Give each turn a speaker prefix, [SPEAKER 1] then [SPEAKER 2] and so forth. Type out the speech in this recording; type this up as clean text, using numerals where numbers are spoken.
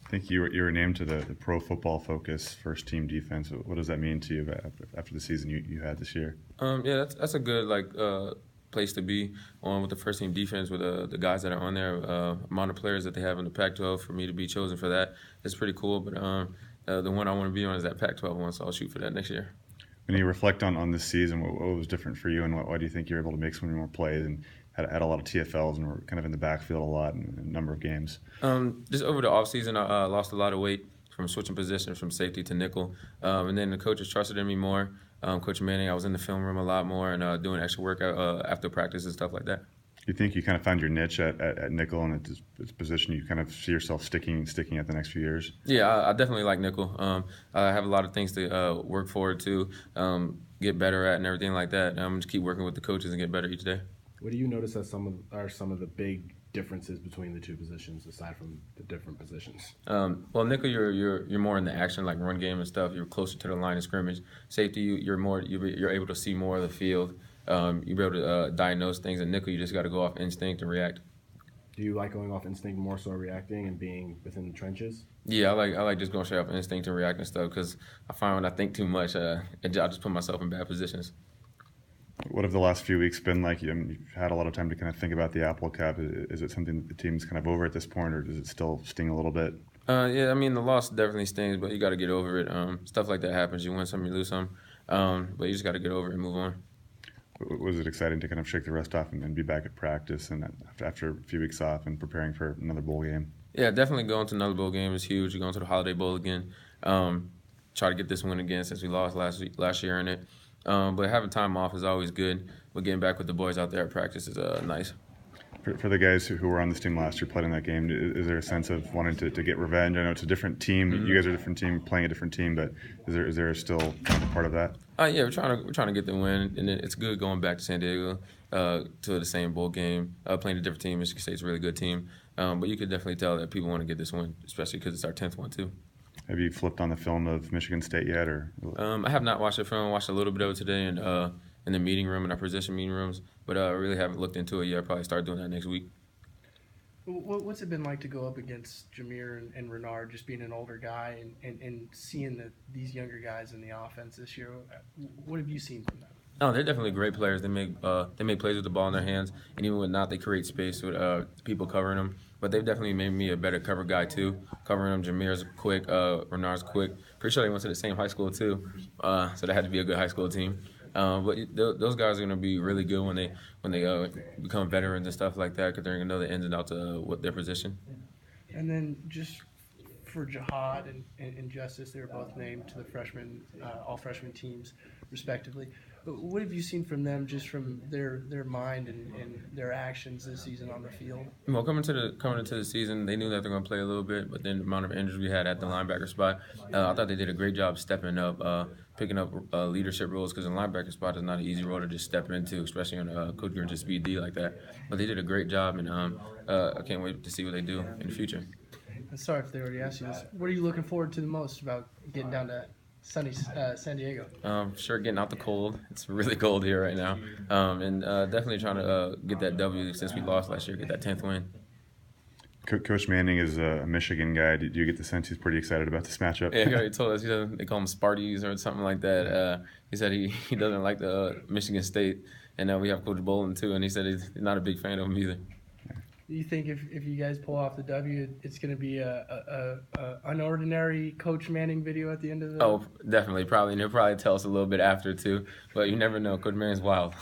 [SPEAKER 1] I think you were named to the Pro Football Focus first team defense. What does that mean to you after the season you had this year?
[SPEAKER 2] Yeah, that's a good place to be on with the first team defense with the guys that are on there, amount of players that they have in the Pac-12. For me to be chosen for that is pretty cool. But the one I want to be on is that Pac-12 one, so I'll shoot for that next year.
[SPEAKER 1] When you reflect on this season, what was different for you, and why do you think you're able to make so many more plays and had a lot of TFLs and were kind of in the backfield a lot in a number of games?
[SPEAKER 2] Just over the offseason, I lost a lot of weight from switching positions from safety to nickel. And then the coaches trusted in me more. Coach Manning, I was in the film room a lot more and doing extra work after practice and stuff like that.
[SPEAKER 1] You think you kind of found your niche at nickel, and it's a position you kind of see yourself sticking at the next few years?
[SPEAKER 2] Yeah, I definitely like nickel. I have a lot of things to work forward to, get better at and everything like that. I'm just keep working with the coaches and get better each day.
[SPEAKER 3] What do you notice as some of the big differences between the two positions, aside from the different positions?
[SPEAKER 2] Well, nickel, you're more in the action, like run game and stuff. You're closer to the line of scrimmage. Safety, you're able to see more of the field. You're able to diagnose things. And nickel, you just got to go off instinct and react.
[SPEAKER 3] Do you like going off instinct more so reacting and being within the trenches?
[SPEAKER 2] Yeah, I like just going straight off instinct and reacting stuff because I find when I think too much, I just put myself in bad positions.
[SPEAKER 1] What have the last few weeks been like? You've had a lot of time to kind of think about the Apple Cup. Is it something that the team's kind of over at this point, or does it still sting a little bit?
[SPEAKER 2] Yeah, I mean, the loss definitely stings, but you got to get over it. Stuff like that happens. You win some, you lose some. But you just got to get over it and move on.
[SPEAKER 1] Was it exciting to kind of shake the rust off and be back at practice and after a few weeks off and preparing for another bowl game?
[SPEAKER 2] Yeah, definitely going to another bowl game is huge. You're going to the Holiday Bowl again. Try to get this win again since we lost last year in it. But having time off is always good. But getting back with the boys out there at practice is nice.
[SPEAKER 1] For the guys who were on this team last year, played in that game, is there a sense of wanting to get revenge? I know it's a different team. Mm-hmm. You guys are a different team, playing a different team, but is there still kind of a part of that?
[SPEAKER 2] Yeah, we're trying to get the win, and it's good going back to San Diego to the same bowl game, playing a different team. Michigan State's a really good team, but you could definitely tell that people want to get this win, especially because it's our 10th one too.
[SPEAKER 1] Have you flipped on the film of Michigan State yet, or?
[SPEAKER 2] I have not watched the film. I watched a little bit of it today in the meeting room, in our position meeting rooms, but I really haven't looked into it yet. I'll probably start doing that next week.
[SPEAKER 4] What's it been like to go up against Jameer and Renard, just being an older guy and seeing these younger guys in the offense this year? What have you seen from them?
[SPEAKER 2] Oh, they're definitely great players. They make plays with the ball in their hands, and even when not, they create space with people covering them. But they've definitely made me a better cover guy too. Covering them, Jameer's quick, Renard's quick. Pretty sure they went to the same high school too, so they had to be a good high school team. But those guys are going to be really good when they become veterans and stuff like that, because they're going to know the ins and outs of what their position.
[SPEAKER 4] And then just for Jihad and Justice, they were both named to the all freshman teams, respectively. But what have you seen from them, just from their mind and their actions this season on the field?
[SPEAKER 2] Well, coming into the season, they knew that they're going to play a little bit, but then the amount of injuries we had at the linebacker spot, I thought they did a great job stepping up, picking up leadership roles, because the linebacker spot is not an easy role to just step into, especially on a Coach Grinch's speed D like that. But they did a great job, and I can't wait to see what they do in the future.
[SPEAKER 4] Sorry if they already asked you this. What are you looking forward to the most about getting down to sunny San Diego?
[SPEAKER 2] Sure, getting out the cold. It's really cold here right now. And definitely trying to get that W since we lost last year, get that 10th win.
[SPEAKER 1] Coach Manning is a Michigan guy. Do you get the sense he's pretty excited about this matchup?
[SPEAKER 2] Yeah, he already told us they call him Sparties or something like that. He said he doesn't like the Michigan State, and we have Coach Bolin too, and he said he's not a big fan of him either.
[SPEAKER 4] Do you think if you guys pull off the W, it's going to be a unordinary Coach Manning video at the end of the?
[SPEAKER 2] Oh, definitely, probably, and he'll probably tell us a little bit after too. But you never know. Coach Manning's wild.